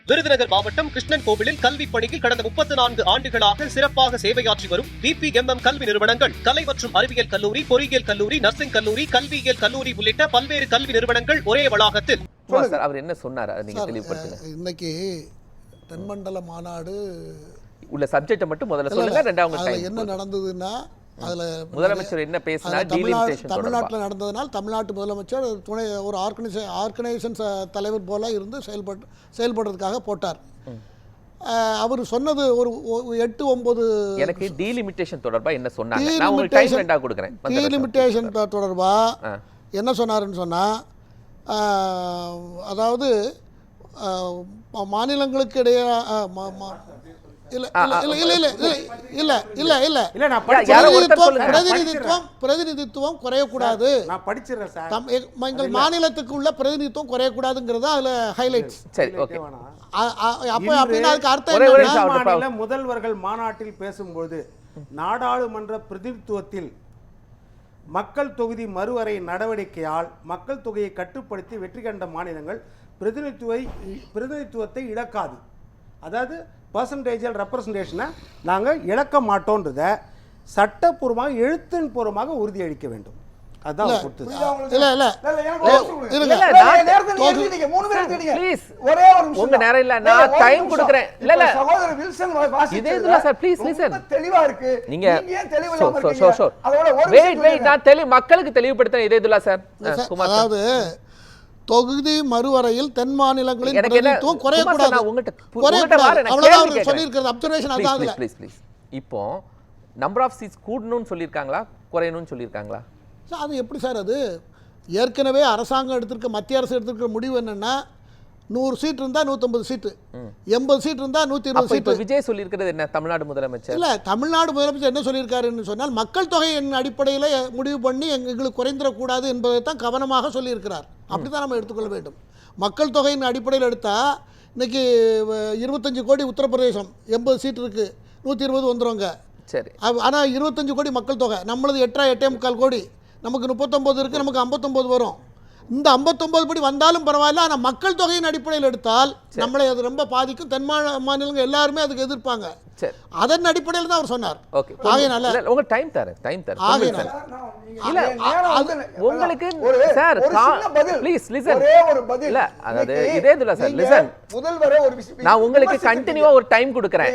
விருதுநகர் மாவட்டம் கிருஷ்ணன் கோவிலில் கல்வி பணியில் கடந்த 34 ஆண்டுகளாக சிறப்பாக சேவையாற்றி வரும் பிபிஎம்எம் கல்வி நிறுவனங்கள், கலை மற்றும் அறிவியல் கல்லூரி, பொறியியல் கல்லூரி, நர்சிங் கல்லூரி, கல்வியியல் கல்லூரி உள்ளிட்ட பல்வேறு கல்வி நிறுவனங்கள் ஒரே வளாகத்தில். அவர் என்ன சொன்னார் நீங்க தெளிவுபடுத்துங்க. இன்னைக்கு தென்மண்டல மாநாடு உள்ள சப்ஜெக்ட் மட்டும் முதல்ல சொல்லுங்க. ரெண்டாவது என்ன நடந்ததுன்னா, அதுல முதலமைச்சர் என்ன பேசினார்? தமிழ்நாட்டில் நடந்ததனால் தமிழ்நாட்டு முதலமைச்சர் துணை ஒரு ஆர்கனைசேஷன் தலைவர் போல இருந்து செயல்படுறதுக்காக போட்டார். அவர் சொன்னது ஒரு 8-9 எனக்கு டீலிமிட்டேஷன் தொடர்பா என்ன சொன்னாங்க? நான் உங்களுக்கு டைம் ரெண்டா கொடுக்கிறேன். டீலிமிட்டேஷன் தொடர்பா என்ன சொன்னாருன்னு சொன்னா, அதாவது மாநிலங்களுக்கு இடையே பிரதிநிதித்துவம் குறையக்கூடாது, எங்கள் மாநிலத்துக்கு உள்ள பிரதிநிதித்துவம் குறையக்கூடாதுங்கிறது அதுல ஹைலைட்ஸ். மாநில முதல்வர்கள் மாநாட்டில் பேசும்போது நாடாளுமன்ற பிரதிநிதித்துவத்தில் மக்கள் தொகுதி மறுவரை நடவடிக்கையால் மக்கள் தொகையை கட்டுப்படுத்தி வெற்றி கண்ட மாநிலங்கள் பிரதிநிதித்துவத்தை இழக்காது, அதாவது பர்சன்டேஜியல் ரெப்ரசன்டேஷனை நாங்கள் இழக்க மாட்டோன்றதை சட்டப்பூர்வமாக எழுத்தின் பூர்வமாக உறுதியளிக்க வேண்டும். அதான் மக்களுக்கு தெளிவுபடுத்த இதேதுல்லா சார். அதாவது தொகுதி மறுவரையில் தென் மாநிலங்களின் பிரதிநிதித்துவம் குறையக்கூடாது. இப்போ நம்பர் ஆஃப் சீட்ஸ் கூடணும்னு சொல்லியிருக்காங்களா, குறையணும்னு சொல்லியிருக்காங்களா? அது எப்படி சார்? அது ஏற்கனவே அரசாங்கம் எடுத்திருக்க, மத்திய அரசு எடுத்திருக்க முடிவு என்னன்னா, 100 சீட் இருந்தா 150 சீட்டு, 80 சீட் இருந்தா 120 சீட்டு. விஜய் சொல்லியிருக்கிறது என்ன? தமிழ்நாடு முதலமைச்சர் இல்ல, தமிழ்நாடு முதலமைச்சர் என்ன சொல்லியிருக்காருன்னு சொன்னால், மக்கள் தொகையின் அடிப்படையில் முடிவு பண்ணி எங்களுக்கு குறைந்துடக்கூடாது என்பதை தான் கவனமாக சொல்லியிருக்கிறார். அப்படித்தான் நம்ம எடுத்துக்கொள்ள வேண்டும். மக்கள் தொகையின் அடிப்படையில் எடுத்தா இன்னைக்கு 25 கோடி உத்தரப்பிரதேசம், 80 சீட் இருக்கு, 120 வந்துருவாங்க. சரி, ஆனால் 25 கோடி மக்கள் தொகை, நம்மளது 8.5 கோடி, நமக்கு 39 இருக்கு, நமக்கு 59 வரும். இந்த 59 படி வந்தாலும் பரவாயில்ல, ஆனால் மக்கள் தொகையின் அடிப்படையில் எடுத்தால் நம்மளை அது ரொம்ப பாதிக்கும். தென் மாநிலங்கள் எல்லாருமே அதுக்கு எதிர்ப்பாங்க. அதன் அடிப்படையில் தான் அவர் சொன்னார். ஆகையினால உங்க டைம் தரேன். இல்ல உங்களுக்கு சார் ப்ளீஸ் லிசன். இல்ல அதாவது இதேதுல சார் லிசன், முதல்வரே ஒரு விஷயம் நான் உங்களுக்கு கண்டினியூவா ஒரு டைம் கொடுக்கிறேன்.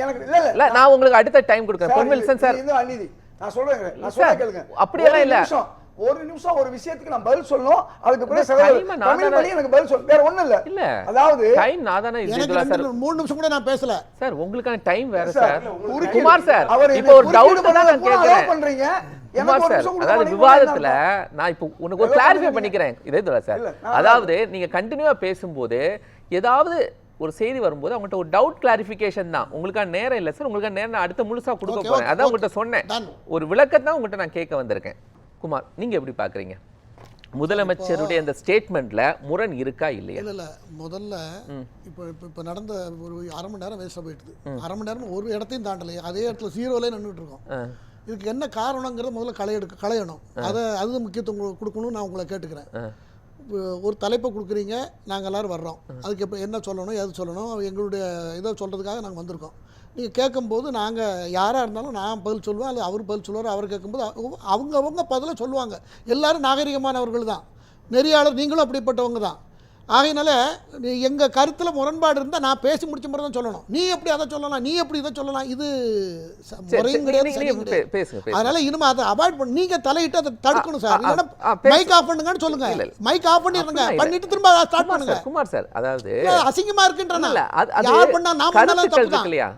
இல்ல நான் உங்களுக்கு அடுத்த டைம் கொடுக்கிறேன். பொன்வில் லிசன் சார், இது அநீதி. நான் சொல்றேன் கேளுங்க. அப்படியெல்லாம் இல்ல, ஒரு நிமிஷம் ஒரு விஷயத்துக்கு நான் பதில் சொல்லணும். அதுக்கு பிறகு தமிழ்மொழி எனக்கு பதில் சொல்ல, வேற ஒண்ணும் இல்ல. இல்ல அதாவது டைம் நாதானே இதுல சார். 3 நிமிஷம் கூட நான் பேசல சார். உங்களுக்கான டைம் வேற சார். குமார் சார், இப்போ ஒரு டவுட் தான் நான் கேக்குறேன். பண்றீங்க குமார் சார், அதாவது விவாதத்துல நான் இப்போ உனக்கு ஒரு கிளாரிஃபை பண்ணிக்கிறேன். இதேதுல சார், அதாவது நீங்க கண்டினியூவா பேசும்போது ஏதாவது ஒரு செய்தி வரும்போது அவங்கள்ட்ட ஒரு டவுட் கிளாரிஃபிகேஷன் தான். உங்களுக்கான நேரம் இல்லை சார். உங்களுக்கான நேரம் நான் அடுத்த முழுசா கொடுக்க போறேன். அதான் உங்கள்கிட்ட சொன்னேன். ஒரு விளக்கத்தான் உங்கள்கிட்ட நான் கேட்க வந்திருக்கேன். குமார், நீங்க எப்படி பாக்குறீங்க? முதலமைச்சருடைய அந்த ஸ்டேட்மெண்ட்ல முரண் இருக்கா இல்லையா? இல்ல முதல்ல இப்போ நடந்த ஒரு 1/2 மணி நேரம் வேஸ்டா போயிடுது. 1/2 மணி நேரம் ஒரு இடத்தையும் தாண்டலையே, அதே இடத்துல ஜீரோல நின்றுட்டு இருக்கோம். இதுக்கு என்ன காரணங்கிறத முதல்ல களையணும். அது முக்கியத்துவம் கொடுக்கணும்னு நான் உங்களை கேட்டுக்கிறேன். ஒரு தலைப்பை கொடுக்குறீங்க, நாங்கள் எல்லோரும் வர்றோம். அதுக்கு இப்போ என்ன சொல்லணும், எது சொல்லணும், எங்களுடைய இதை சொல்கிறதுக்காக நாங்கள் வந்திருக்கோம். நீங்கள் கேட்கும்போது நாங்கள் யாராக இருந்தாலும் நான் பதில் சொல்லுவேன், அல்லது அவர் பதில் சொல்லுவார். அவர் கேட்கும்போது அவங்க பதிலை சொல்லுவாங்க. எல்லோரும் நாகரிகமானவர்கள் தான், நெறியாளர், நீங்களும் அப்படிப்பட்டவங்க தான். ஆகையினால எங்கள் கருத்தில் முரண்பாடு இருந்தால் நான் பேசி முடிச்ச மாதிரி தான் சொல்லணும். நீ எப்படி அதை சொல்லலாம், நீ எப்படி இதை சொல்லலாம், இது முறையும் கிடையாது. அதனால இனிமே அதை அவாய்ட் பண்ணி நீங்கள் தலையிட்டு அதை தடுக்கணும் சார். இல்லைன்னா மைக் ஆஃப் பண்ணுங்கன்னு சொல்லுங்க. மைக் ஆஃப் பண்ணிடுங்க, பண்ணிட்டு திரும்ப ஸ்டார்ட் பண்ணுங்க. குமார் சார், அதாவது அசிங்கமா இருக்குன்றனால யார் பண்ணா நான் பண்ணாலும் தப்பு தான் இல்லையா?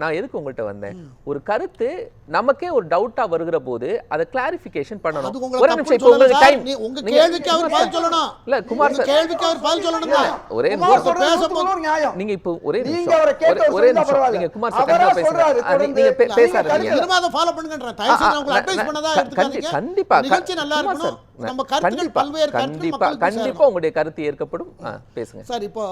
நான் எதுக்கு உங்கள்கிட்ட வந்தேன், ஒரு கருத்து நமக்கே ஒரு டவுட்டா வருகிற போது அதை கிளாரிஃபிகேஷன் பண்ணணும். ஒரு நிமிஷம், இப்போ உங்களுக்கு டைம், உங்க கேள்விக்கு அவர் பதில் சொல்லணும். இல்ல குமார் சார், கேள்விக்கு அவர் பதில் சொல்லணும். ஒரே நிமிஷம் நீங்க இப்போ ஒரே நிமிஷம் நீங்க குமார் சார் பேசுறாரு, நீங்க பேசாதீங்க. திரும்ப அதை ஃபாலோ பண்ணுங்கன்றேன். தயவு செய்து உங்களுக்கு அட்வைஸ் பண்ணதா எடுத்துக்காதீங்க. கண்டிப்பா நிகழ்ச்சி நல்லா இருக்கணும். நம்ம கருத்துக்கள் பல்வேறு கண்டிப்பா உங்களுடைய கருத்து ஏற்கப்படும். பேசுங்க சார். இப்போ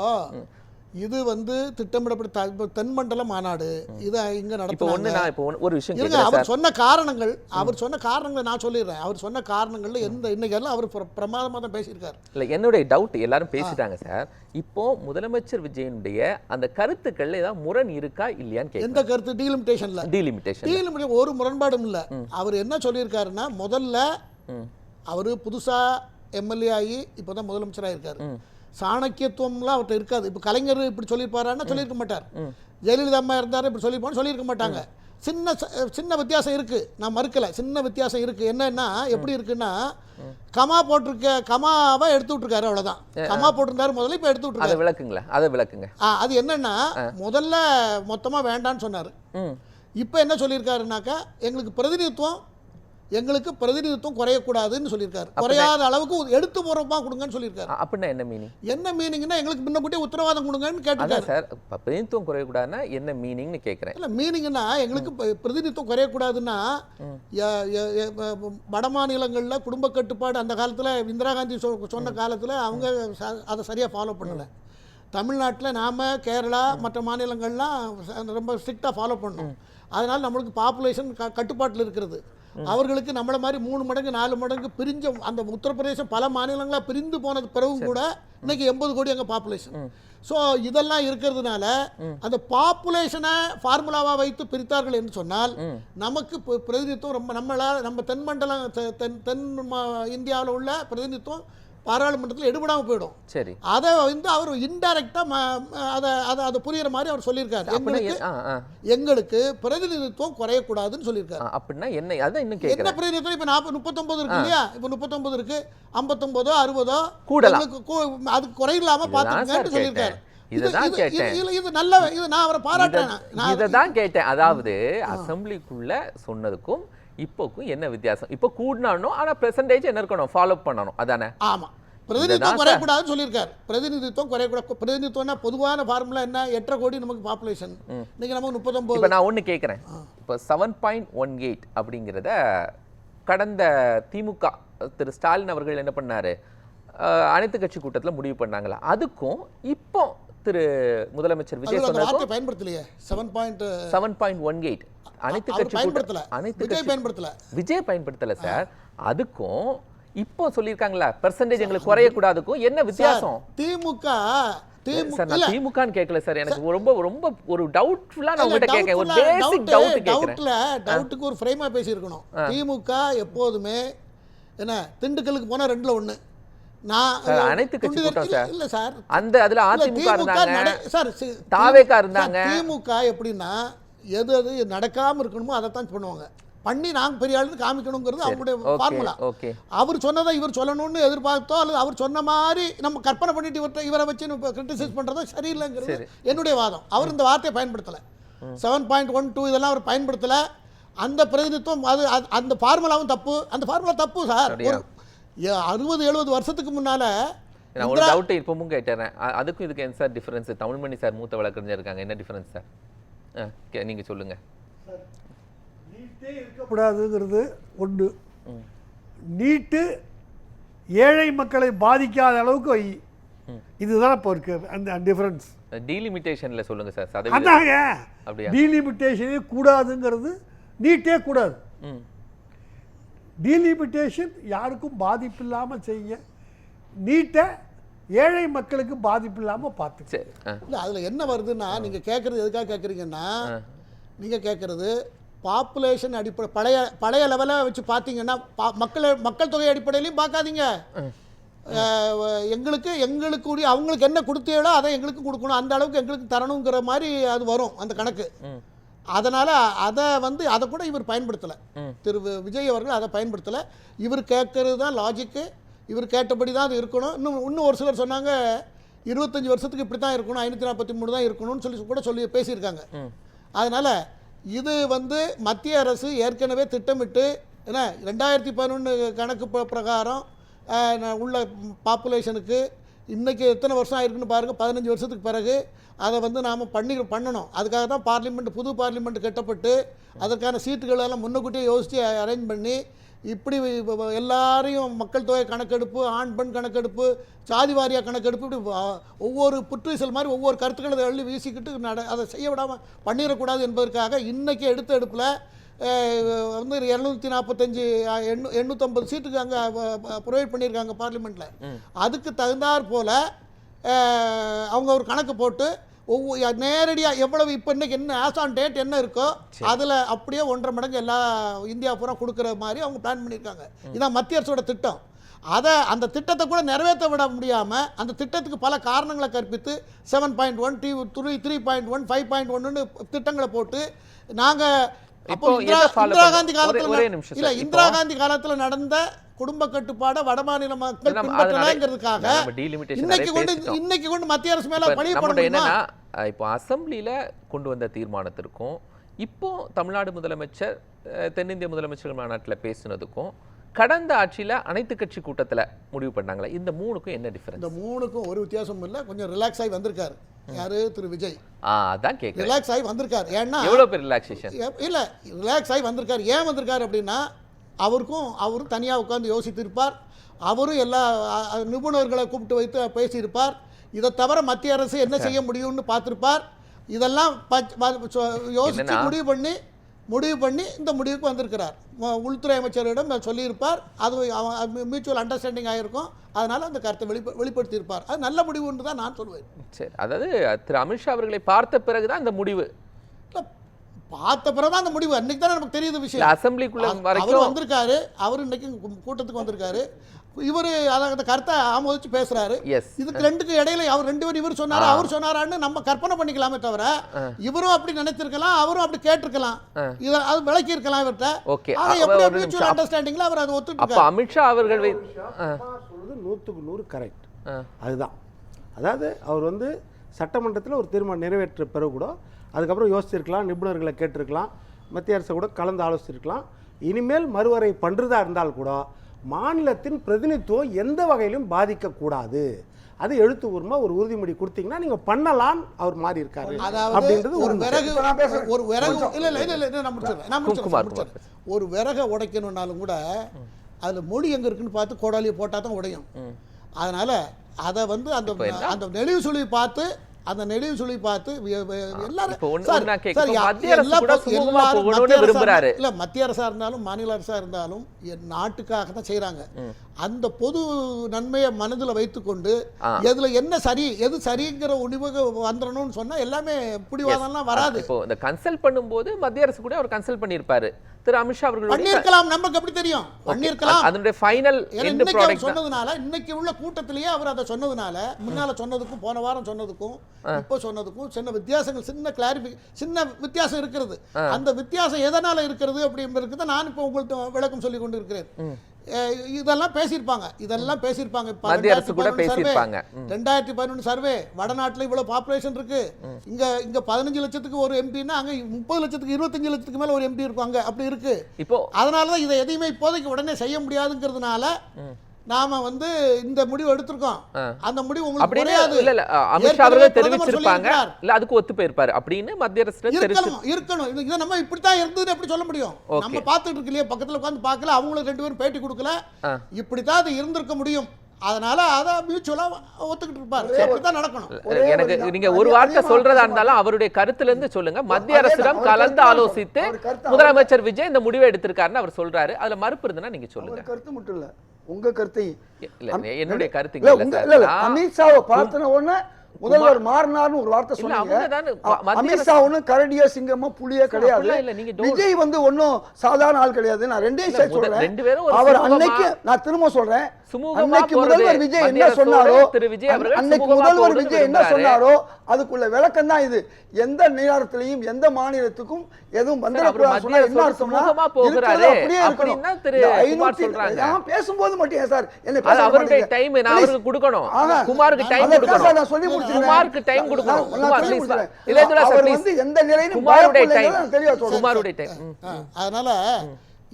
இது வந்து திட்டமிடப்பட்ட தென்மண்டல மாநாடு இது இங்க இப்போ ஒண்ணு நடத்துறாங்க. நான் இப்போ ஒரு விஷயம் இருங்க, கேட்கிறேன் அவர் சார். சொன்ன காரணங்களை நான் சொல்லிடுறேன். அவர் சொன்ன காரணங்கள்ல இன்னைக்கு எல்லாம் அவர் பிரமாதமா தான் பேசியிருக்காரு. இல்ல என்னுடைய டவுட் எல்லாரும் பேசிட்டாங்க சார். இப்போ முதலமைச்சர் விஜயனுடைய அந்த கருத்துக்கள்ல ஏதாவது முரண் இருக்கா இல்லையான்னு கேட்கிறேன். எந்த கருத்து டீலிமிட்டேஷன்ல டீலிமிட்டேஷன் ஒரு முரண்பாடும் இல்ல. அவர் என்ன சொல்லியிருக்காருன்னா, முதல்ல அவரு புதுசா எம்எல்ஏ ஆகி இப்பதான் முதலமைச்சராக இருக்காரு. சாணக்கியத்துவம்லாம் அவர்கிட்ட இருக்காது. இப்போ கலைஞர் இப்படி சொல்லியிருப்பாருன்னா சொல்லியிருக்க மாட்டார். ஜெயலலிதா அம்மா இருந்தாரு இப்படி சொல்லியிருப்பான்னு சொல்லியிருக்க மாட்டாங்க. சின்ன வித்தியாசம் இருக்கு, நான் மறுக்கல. சின்ன வித்தியாசம் இருக்கு. என்னன்னா எப்படி இருக்குன்னா, கமாவை எடுத்து விட்டுருக்காரு, அவ்வளவுதான். கமா போட்டிருந்தாரு முதல்ல, இப்ப எடுத்து விட்டுருக்காரு. அதை விளக்குங்க. அது என்னன்னா, முதல்ல மொத்தமா வேண்டான்னு சொன்னாரு. இப்ப என்ன சொல்லியிருக்காருனாக்கா, எங்களுக்கு பிரதிநிதித்துவம் குறையக்கூடாதுன்னு சொல்லியிருக்காரு. குறையாத அளவுக்கு எடுத்து போறப்பா கொடுங்கன்னு சொல்லியிருக்காரு. அப்படின்னா என்ன மீனிங்னா, எங்களுக்கு முன்னக்கூட்டியே உத்தரவாதம் கொடுங்கன்னு கேட்டிருக்காரு சார். பிரதிநிதித்துவம் குறையக்கூடாதுன்னா என்ன மீனிங்னு கேட்கிறேன். இல்ல, மீனிங்னா எங்களுக்கு பிரதிநிதித்துவம் குறையக்கூடாதுன்னா, வட மாநிலங்கள்ல குடும்ப கட்டுப்பாடு அந்த காலத்துல இந்திரா காந்தி சொன்ன காலத்துல அவங்க அதை சரியா ஃபாலோ பண்ணல. தமிழ்நாட்டில் நாம கேரளா மற்ற மாநிலங்கள்லாம் ரொம்ப ஸ்ட்ரிக்டாக ஃபாலோ பண்ணோம். அதனால நம்மளுக்கு பாப்புலேஷன் கட்டுப்பாட்டில் இருக்கிறது. அவர்களுக்கு நம்மள மாதிரி 3 மடங்கு 4 மடங்கு பிரிஞ்ச அந்த உத்தரப்பிரதேசம் பல மாநிலங்களாக பிரிந்து போனது பிறகும் கூட இன்னைக்கு 80 கோடி அங்கே பாப்புலேஷன். ஸோ இதெல்லாம் இருக்கிறதுனால அந்த பாப்புலேஷனை ஃபார்முலாவாக வைத்து பிரித்தார்கள் என்று சொன்னால், நமக்கு பிரதிநிதித்துவம் ரொம்ப நம்ம தென்மண்டலம் தென் இந்தியாவில் உள்ள பிரதிநிதித்துவம் பாராளுமன்றத்தில் எடுபடாமல் போயிடும். சரி, அதை வந்து அவர் இன்டைரக்டா அதை புரியுற மாதிரி அவர் சொல்லியிருக்காரு. எங்களுக்கு பிரதிநிதித்துவம் குறையக்கூடாதுன்னு சொல்லியிருக்காரு. அப்படின்னா என்ன பிரதிநிதித்துவம்? இப்ப 39 இருக்கு இல்லையா? இப்ப 39 இருக்கு, 59 60 கூடலாம், அது குறையில்லாம பாத்துக்கன்னு சொல்லியிருக்காரு. இது நான் அவரை பாராட்டேன். இதான் கேட்டேன். அதாவது அசெம்பிளிக்குள்ள சொன்னதுக்கும் இப்போக்கும் என்ன வித்தியாசம்? இப்போ கூடணும், ஆனா பெர்சன்டேஜ் என்ன இருக்கணும், ஃபாலோ பண்ணணும், அதானே? ஆமா, பிரதிநிதித்துவம் குறையக்கூடாதுன்னு சொல்லியிருக்காரு. பிரதிநிதித்துவம் குறையக்கூடாது. பிரதிநிதித்துவம்னா பொதுவான ஃபார்முலா என்ன? 8.5 கோடி நமக்கு பாப்புலேஷன். இன்னைக்கு நமக்கு 39. இப்போ நான் ஒன்று கேட்குறேன். இப்போ 7.18 அப்படிங்கிறத கடந்த திமுக திரு ஸ்டாலின் அவர்கள் என்ன பண்ணாரு, அனைத்து கட்சி கூட்டத்தில் முடிவு பண்ணாங்களா? அதுக்கும் இப்போ திரு முதலமைச்சர் விஜய் சொன்னதுக்கும் பயன்படுத்தலையே. 7.18 அனைத்து கட்சி விஜய் பயன்படுத்தல சார். அதுக்கும் இப்போ சொல்லியிருக்காங்களா பெர்சன்டேஜ் எங்களுக்கு குறையக்கூடாதுக்கும் என்ன வித்தியாசம்? திமுகன்னு கேட்கல சார். எனக்கு ரொம்ப ரொம்ப ஒரு டவுட்ஃபுல்லா நான் உங்ககிட்ட கேட்கிறேன். ஒரு பேசிக் டவுட் கேட்கிறேன். டவுட்டுக்கு ஒரு ஃப்ரேமா பேசியிருக்கணும். திமுக எப்போதுமே என்ன, திண்டுக்கலுக்கு போனா 2ல 1. அனைத்து கட்சி கூட்டம் சார். இல்ல சார், அந்த அதுல அதிமுக இருந்தாங்க சார், தாவேகா இருந்தாங்க. திமுக எப்படின்னா, எது நடக்காம இருக்கணுமோ அதைத்தான் பண்ணுவாங்க. பண்ணி நாங்க பெரிய ஆளுன்னு காமிக்கணுங்கிறது அவங்களுடைய ஃபார்முலா. அவர் சொன்னதை இவர் சொல்லணும்னு எதிர்பார்த்தோ அல்லது அவர் சொன்ன மாதிரி நம்ம கற்பனை பண்ணிட்டு இவரை வச்சு கிரிட்டிசைஸ் பண்றதோ சரியில்லைங்கிறது என்னுடைய வாதம். அவர் இந்த வார்த்தையை பயன்படுத்தல. 7.12 இதெல்லாம் அவர் பயன்படுத்தல. அந்த பிரதிநிதித்துவம் அந்த ஃபார்முலாவும் தப்பு. அந்த ஃபார்முலா தப்பு சார். 60-70 வருஷத்துக்கு முன்னால நான் ஒரு டவுட் இப்பவும் கேட்டேன். அதுக்கும் இதுக்கு என்ன சார் டிஃபரன்ஸ்? தமிழ்மணி சார் மூத்த வழக்கறிஞர் இருக்காங்க, என்ன டிஃபரன்ஸ் சார்? நீங்க சொல்லுங்க. நீட்டே இருக்கக்கூடாதுங்கிறது ஒன்று. நீட்டு ஏழை மக்களை பாதிக்காத அளவுக்கு வை, இதுதான் இப்போ இருக்கு அந்த டிஃபரன்ஸ். டீலிமிட்டேஷன்ல சொல்லுங்க சார். அதாங்க டீலிமிட்டேஷனே கூடாதுங்கிறது. நீட்டே கூடாது. டீலிமிட்டேஷன் யாருக்கும் பாதிப்பு இல்லாமல் செய்ய, நீட்டை ஏழை மக்களுக்கு பாதிப்பு இல்லாமல் பார்த்து. இல்லை, அதில் என்ன வருதுன்னா, நீங்கள் கேட்குறது எதுக்காக கேட்குறீங்கன்னா, நீங்கள் கேட்குறது பாப்புலேஷன் அடிப்படை பழைய லெவலில் வச்சு பார்த்தீங்கன்னா, மக்கள் தொகை அடிப்படையிலையும் பார்க்காதீங்க. எங்களுக்கு அவங்களுக்கு என்ன கொடுத்தீங்களோ அதை எங்களுக்கு கொடுக்கணும், அந்த அளவுக்கு எங்களுக்கு தரணுங்கிற மாதிரி அது வரும் அந்த கணக்கு. அதனால் அதை கூட இவர் பயன்படுத்தலை. திரு விஜய் அவர்கள் அதை பயன்படுத்தலை. இவர் கேட்கறது தான் லாஜிக்கு. இவர் கேட்டபடி தான் அது இருக்கணும். இன்னும் ஒரு சிலர் சொன்னாங்க 25 வருஷத்துக்கு இப்படி தான் இருக்கணும், 543 தான் இருக்கணும்னு சொல்லி பேசியிருக்காங்க. அதனால் இது மத்திய அரசு ஏற்கனவே திட்டமிட்டு, ஏன்னா 2011 கணக்கு பிரகாரம் உள்ள பாப்புலேஷனுக்கு இன்றைக்கி எத்தனை வருஷம் ஆயிருக்குன்னு பாருங்கள். 15 வருஷத்துக்கு பிறகு அதை நாம் பண்ணணும். அதுக்காக தான் புது பார்லிமெண்ட் கட்டப்பட்டு அதற்கான சீட்டுகளெல்லாம் முன்னக்கூட்டியே யோசித்து அரேஞ்ச் பண்ணி இப்படி எல்லாரையும் மக்கள் தொகை கணக்கெடுப்பு, ஆண் பெண் கணக்கெடுப்பு, சாதி வாரியாக கணக்கெடுப்பு, இப்படி ஒவ்வொரு புற்றுசல் மாதிரி ஒவ்வொரு கருத்துக்களை அதை அள்ளி வீசிக்கிட்டு அதை செய்ய விடாமல் பண்ணிடக்கூடாது என்பதற்காக இன்றைக்கி எடுத்த எடுப்பில் வந்து 245 850 சீட்டுக்கு அங்கே ப்ரொவைட் பண்ணியிருக்காங்க பார்லிமெண்ட்டில். அதுக்கு தகுந்தாற் போல் அவங்க ஒரு கணக்கு போட்டு நேரடியாக எவ்வளவு இப்போ இன்றைக்கி என்ன ஆஸ் ஆன் டேட் என்ன இருக்கோ அதில் அப்படியே 1.5 மடங்கு எல்லா இந்தியா பூரா கொடுக்குற மாதிரி அவங்க பிளான் பண்ணியிருக்காங்க. இதான் மத்திய அரசோட திட்டம். அந்த திட்டத்தை கூட நிறைவேற்ற விட முடியாமல் அந்த திட்டத்துக்கு பல காரணங்களை கற்பித்து 7.1 3.1 5.1 திட்டங்களை போட்டு நாங்கள் அப்போ இந்திரா காந்தி காலத்தில் இந்திரா காந்தி காலத்தில் நடந்த குடும்ப கட்டுப்பாட வடமாநில மக்கள் பின்பற்றலங்கிறதுக்காக இன்னைக்கு கொண்டு மத்திய அரசு மேல பழி போடணும். என்னன்னா இப்போ அசெம்பிளியில கொண்டு வந்த தீர்மானத்திற்கும் இப்போ தமிழ்நாடு முதலமைச்சர் தென்னிந்திய முதலமைச்சர்கள் மாநாட்டில் பேசினதுக்கும் கடந்த ஆட்சியில அனைத்து கட்சி கூட்டத்தில் முடிவு பண்ணாங்களே, இந்த மூணுக்கும் என்ன டிஃபரன்ஸ்? இந்த மூணுக்கும் ஒரு வித்தியாசம் இல்லை. கொஞ்சம் ரிலாக்ஸ் ஆகி வந்திருக்காரு யாரு, திரு விஜய். அதான் கேட்குறேன், ரிலாக்ஸ் ஆகி வந்திருக்காரு. ஏன்னா எவ்வளோ பேர் ரிலாக்ஸேஷன் இல்லை, ரிலாக்ஸ் ஆகி வந்திருக்காரு. ஏன் வந்திருக்காரு அப்படின்னா அவரும் தனியாக உட்காந்து யோசித்திருப்பார். அவரும் எல்லா நிபுணர்களை கூப்பிட்டு வைத்து பேசியிருப்பார். இதை தவிர மத்திய அரசு என்ன செய்ய முடியும்னு பார்த்துருப்பார். இதெல்லாம் யோசித்து முடிவு பண்ணி இந்த முடிவுக்கு வந்திருக்கிறார். உள்துறை அமைச்சரிடம் சொல்லியிருப்பார். அது மியூச்சுவல் அண்டர்ஸ்டாண்டிங் ஆகிருக்கும். அதனால் அந்த கருத்தை வெளிப்படுத்தியிருப்பார். அது நல்ல முடிவுன்னு தான் நான் சொல்லுவேன். சரி, அதாவது திரு அமித்ஷா அவர்களை பார்த்த பிறகுதான் இந்த முடிவு, பார்த்த பிறகுதான் அந்த முடிவு. அன்னைக்கு தானே நமக்கு தெரியுது விஷயம். அசம்பிளிக்குள்ள அவர் வந்திருக்காரு, அவர் இன்னைக்கு கூட்டத்துக்கு வந்திருக்காரு. இவர் அந்த கருத்தை ஆமோதிச்சு பேசுறாரு. இதுக்கு ரெண்டுக்கு இடையில அவர் ரெண்டு பேரும் இவர் சொன்னாரு அவர் சொன்னாரான்னு நம்ம கற்பனை பண்ணிக்கலாமே தவிர இவரும் அப்படி நினைச்சிருக்கலாம், அவரும் அப்படி கேட்டிருக்கலாம், இதை அது விளக்கி இருக்கலாம் இவர்கிட்ட. மியூச்சுவல் அண்டர்ஸ்டாண்டிங்ல அவர் அதை ஒத்துட்டு அமித்ஷா அவர்கள் சொல்றது 100க்கு 100 கரெக்ட். அதுதான், அதாவது அவர் வந்து சட்டமன்றத்தில் ஒரு தீர்மானம் நிறைவேற்ற பிறகு கூட அதுக்கப்புறம் யோசிச்சிருக்கலாம், நிபுணர்களை கேட்டிருக்கலாம், மத்திய அரசை கூட கலந்து ஆலோசிச்சிருக்கலாம். இனிமேல் மறுவரை பண்ணுறதா இருந்தால் கூட மாநிலத்தின் பிரதிநிதித்துவம் எந்த வகையிலும் பாதிக்கக்கூடாது, அது எழுத்துப்பூர்வமாக ஒரு உறுதிமொழி கொடுத்தீங்கன்னா நீங்கள் பண்ணலாம். அவர் மாறி இருக்காரு அப்படின்றது ஒரு விறகை உடைக்கணும்னாலும் கூட அதில் மொழி எங்கே இருக்குன்னு பார்த்து கோடாலியை போட்டால் தான் உடையும். அதனால் அதை வந்து அந்த நெளிவு சுழிவு பார்த்து மத்திய அரசா இருந்தாலும் மாநில அரசா இருந்தாலும் நாட்டுக்காக தான் செய்யறாங்க. அந்த பொது நன்மையை மனதில் வைத்துக்கொண்டு எதுல என்ன சரி எது சரிங்கிற உணிவுக்கு வந்துடணும்னு சொன்னா எல்லாமே பிடிவாதம்லாம் வராது. இப்போ இந்த கன்சல்ட் பண்ணும்போது மத்திய அரசு கூட அவர் கன்சல்ட் பண்ணியிருப்பாரு. திரு அமித்ஷா அவர்கள் பண்ணிருக்கலாம், நமக்கு எப்படி தெரியும், பண்ணிருக்கலாம். அதனுடைய ஃபைனல் எண்ட் ப்ராடக்ட் சொன்னதுனால இன்னைக்கு உள்ள கூட்டத்திலேயே அவர் அதை சொன்னதுனால முன்னால சொன்னதுக்கும் போன வாரம் சொன்னதுக்கும் இப்போ சொன்னதுக்கும் சின்ன வித்தியாசங்கள், சின்ன வித்தியாசம் இருக்கிறது. அந்த வித்தியாசம் எதனால இருக்கிறது அப்படிங்கிறது நான் இப்போ உங்கள்கிட்ட விளக்கம் சொல்லி கொண்டு இருக்கிறேன். இதெல்லாம் பேசியிருப்பாங்க. மத்திய அரசு கூட பேசியிருப்பாங்க. 2011 சர்வே, வடநாட்டில் இவ்வளவு பாப்புலேஷன் இருக்கு, இங்க 15 லட்சத்துக்கு ஒரு எம்பின்னா அங்க 30 லட்சத்துக்கு 25 லட்சத்துக்கு மேல ஒரு எம்பி இருப்பாங்க, அப்படி இருக்கு. இப்போ அதனாலதான் இதை எதையுமே இப்போதைக்கு உடனே செய்ய முடியாதுங்கிறதுனால நாம வந்து இந்த முடிவு எடுத்திருக்கோம். அந்த முடிவு உங்களுக்கு புரியாது. இல்ல அமித்ஷா அவர்கள் தெரிவிச்சிருப்பாங்க, இல்ல அதுக்கு ஒத்து போயிருப்பாரு அப்படின்னு மத்திய அரசு இருக்கணும். இத நம்ம இப்படித்தான் இருந்ததுன்னு எப்படி சொல்ல முடியும்? நம்ம பார்த்துட்டு இருக்கலையே, பக்கத்துல உட்கார்ந்து பார்க்கல, அவங்களும் 2 பேரும் பேட்டி கொடுக்கல, இப்படித்தான் அது இருந்திருக்க முடியும். அதனால அதை மியூச்சுவலா ஒத்துக்கிட்டு இருப்பாரு. அப்படித்தான் நடக்கணும். எனக்கு நீங்க ஒரு வார்த்தை சொல்றதா இருந்தாலும் அவருடைய கருத்துல இருந்து சொல்லுங்க. மத்திய அரசிடம் கலந்து ஆலோசித்து முதலமைச்சர் விஜய் இந்த முடிவை எடுத்திருக்காருன்னு அவர் சொல்றாரு. அதுல மறுப்பு இருந்ததுன்னா நீங்க சொல்லுங்க. கருத்து மட்டும் இல்ல, உங்க கருத்தை என்னுடைய கருத்து. அமித்ஷாவை பார்த்தன உடனே முதல்வர் மாறினார்னு ஒரு வார்த்தை சொன்னீங்க. அமித்ஷா ஒன்னும் கரடியா சிங்கமா புலியா கிடையாது. விஜய் வந்து ஒன்னும் சாதாரண ஆள் கிடையாது. நான் ரெண்டையும் சேர்த்து சொல்றேன். அவர் அன்னைக்கு, நான் திரும்ப சொல்றேன், அன்னைக்கு முதல்வர் விஜய் என்ன சொன்னாரோ, அன்னைக்கு முதல்வர் விஜய் என்ன சொன்னாரோ அதுக்குள்ள விளக்கம் தான் இது. எந்த நேரத்திலையும் எந்த மாநிலத்துக்கும் எதுவும் வந்துடக்கூடாது சொன்னா என்ன அர்த்தம்னா அப்படியே இருக்கணும். நான் பேசும்போது மட்டும் சார் என்ன அவருடைய டைம் நான் அவருக்கு கொடுக்கணும், குமாருக்கு டைம் கொடுக்கணும், நான் சொல்லி முடிச்சிருக்கேன். குமாருக்கு டைம் கொடுக்கணும். அவர் வந்து எந்த நிலையிலும் குமாருடைய டைம். அதனால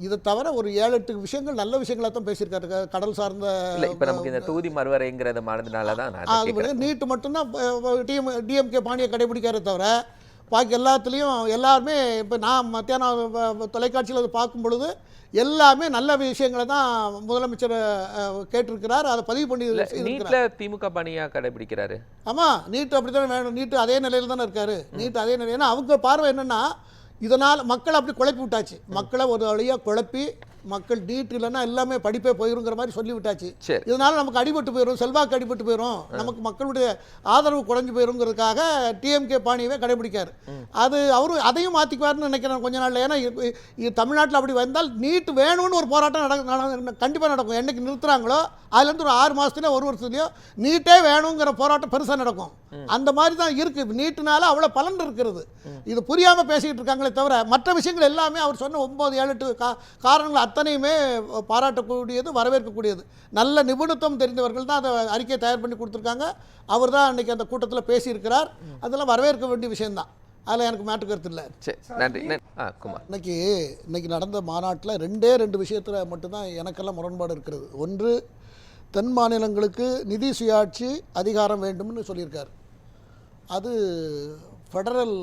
இதை தவிர ஒரு 7-8 விஷயங்கள் நல்ல விஷயங்களா தான் பேசியிருக்காரு. கடல் சார்ந்த இப்ப நமக்கு இந்த தொகுதி மறுவரைங்கிறத மறந்தனாலதான் நீட்டு மட்டும்தான் டிஎம்கே பாணியை கடைபிடிக்கிறத தவிர பாக்கி எல்லாத்துலேயும் எல்லாருமே இப்போ நான் மத்தியானம் தொலைக்காட்சியில் அதை பார்க்கும் பொழுது எல்லாமே நல்ல விஷயங்களை தான் முதலமைச்சர் கேட்டிருக்கிறார். அதை பதிவு பண்ணி நீட்ல திமுக பணியா கடைபிடிக்கிறாரு. ஆமாம், நீட் அப்படி தானே வேணும். நீட்டு அதே நிலையில் தானே இருக்காரு. நீட் அதே நிலை. ஏன்னா அவங்க பார்வை என்னென்னா, இதனால் மக்களை அப்படி குழப்பி விட்டாச்சு. மக்களை ஒரு வழியாக குழப்பி மக்கள் நீட் இல்லைன்னா எல்லாமே படிப்பே போயிருங்கிற மாதிரி சொல்லி விட்டாச்சு. இதனால நமக்கு அடிபட்டு போயிடும், செல்வாக்கு அடிபட்டு போயிடும், நமக்கு மக்களுடைய ஆதரவு குறைஞ்சு போயிருங்கிறதுக்காக டிஎம்கே பாணியவே கடைபிடிக்காரு. அது அவரும் அதையும் மாற்றிக்குவார்னு நினைக்கிறேன் கொஞ்ச நாளில். ஏன்னா தமிழ்நாட்டில் அப்படி வந்தால் நீட் வேணும்னு ஒரு போராட்டம் கண்டிப்பாக நடக்கும். என்னைக்கு நிறுத்துறாங்களோ அதுலேருந்து ஒரு 6 மாதத்துலேயோ 1 வருஷத்துலையோ நீட்டே வேணுங்கிற போராட்டம் பெருசாக நடக்கும். அந்த மாதிரி தான் இருக்குது. நீட்டுனால அவ்வளோ பலன் இருக்கிறது. இது புரியாமல் பேசிக்கிட்டு இருக்காங்களே தவிர மற்ற விஷயங்கள் எல்லாமே அவர் சொன்ன 9, 7, 8 காரணங்கள் அத்தனையுமே பாராட்டக்கூடியது, வரவேற்கக்கூடியது. நல்ல நிபுணத்துவம் தெரிந்தவர்கள் தான் அதை அறிக்கையை தயார் பண்ணி கொடுத்துருக்காங்க. அவர் தான் அன்றைக்கி அந்த கூட்டத்தில் பேசியிருக்கிறார். அதெல்லாம் வரவேற்க வேண்டிய விஷயம்தான். அதில் எனக்கு மாற்று கருத்து இல்லை. சரி, நன்றி. குமார், இன்னைக்கு நடந்த மாநாட்டில் 2 விஷயத்தில் மட்டும்தான் எனக்கெல்லாம் முரண்பாடு இருக்கிறது. ஒன்று, தென் மாநிலங்களுக்கு நிதி சுயாட்சி அதிகாரம் வேண்டும்னு சொல்லியிருக்கார். அது ஃபெடரல்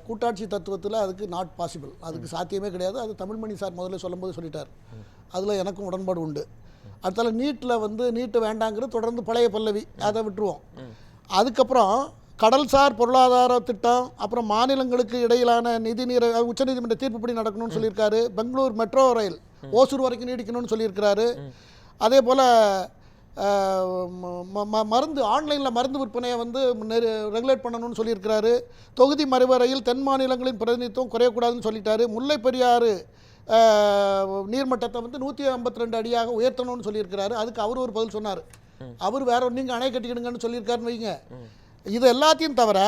கூட்டாட்சி தத்துவத்தில் அதுக்கு நாட் பாசிபிள், அதுக்கு சாத்தியமே கிடையாது. அது தமிழ்மணி சார் முதல்ல சொல்லும்போது சொல்லிட்டார். அதில் எனக்கும் உடன்பாடு உண்டு. அடுத்தால நீட்டில் நீட்டு வேண்டாங்கிறது தொடர்ந்து பழைய பல்லவி, அதை விட்டுருவோம். அதுக்கப்புறம் கடல்சார் பொருளாதார திட்டம், அப்புறம் மாநிலங்களுக்கு இடையிலான நிதிநீர் உச்சநீதிமன்ற தீர்ப்புப்படி நடக்கணும்னு சொல்லியிருக்காரு. பெங்களூர் மெட்ரோ ரயில் ஓசூர் வரைக்கும் நீடிக்கணும்னு சொல்லியிருக்கிறாரு. அதே போல் மருந்து ஆன்லைனில் மருந்து விற்பனையை ரெகுலேட் பண்ணணும்னு சொல்லியிருக்கிறாரு. தொகுதி மறுவரையில் தென் மாநிலங்களின் பிரதிநிதித்துவம் குறையக்கூடாதுன்னு சொல்லிட்டாரு. முல்லை பெரியாறு நீர்மட்டத்தை 152 அடியாக உயர்த்தணும்னு சொல்லியிருக்கிறாரு. அதுக்கு அவர் ஒரு பதில் சொன்னார். அவர் வேற நீங்கள் அணை கட்டிக்கிடுங்கன்னு சொல்லியிருக்காருன்னு வைங்க. இது எல்லாத்தையும் தவிர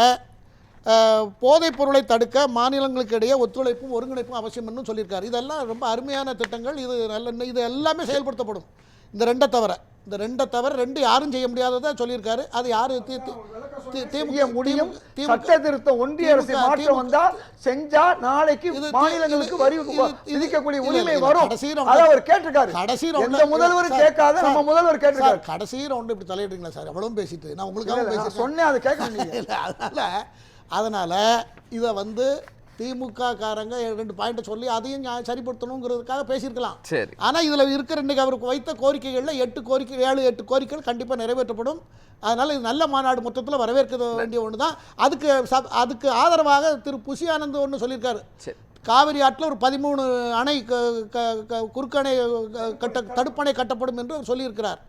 போதைப் பொருளை தடுக்க மாநிலங்களுக்கு இடையே ஒத்துழைப்பும் ஒருங்கிணைப்பும் அவசியம்னு சொல்லியிருக்காரு. இதெல்லாம் ரொம்ப அருமையான திட்டங்கள். இது எல்லாமே செயல்படுத்தப்படும். இந்த 2 தவிர 2 யாரும் செய்ய முடியாததை சொல்லியிருக்காரு. அது யாரு முடியும்? சட்ட திருத்தம் ஒன்றிய அரசு மாற்றம் வந்தா செஞ்சா நாளைக்கு மாநிலங்களுக்கு வரி விதிக்கக்கூடிய உரிமை வரும். அதை அவர் கேட்டிருக்காரு. கடைசி எந்த முதல்வரும் கேட்காத நம்ம முதல்வர் கேட்டிருக்காரு. கடைசி ரவுண்ட் இப்படி தலையிடுறீங்களா சார்? அவ்வளவு பேசிட்டு நான் உங்களுக்கு சொன்னேன், அதை கேட்க. அதனால இதை திமுக காரங்க 2 பாயிண்ட்டை சொல்லி அதையும் சரிப்படுத்தணுங்கிறதுக்காக பேசியிருக்கலாம். ஆனால் இதில் இருக்கிற இன்றைக்கி அவருக்கு வைத்த கோரிக்கைகளில் 7, 8 கோரிக்கைகள் கண்டிப்பாக நிறைவேற்றப்படும். அதனால் இது நல்ல மாநாடு, மொத்தத்தில் வரவேற்க வேண்டிய ஒன்று தான். அதுக்கு ஆதரவாக திரு புசி ஆனந்த் ஒன்று சொல்லியிருக்காரு. காவிரி ஆற்றில் ஒரு 13 அணை குறுக்கணை தடுப்பணை கட்டப்படும் என்று சொல்லியிருக்கிறார்.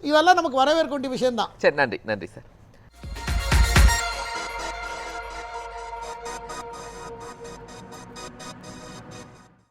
இதெல்லாம் நமக்கு வரவேற்க வேண்டிய விஷயம்தான். சரி, நன்றி சார்.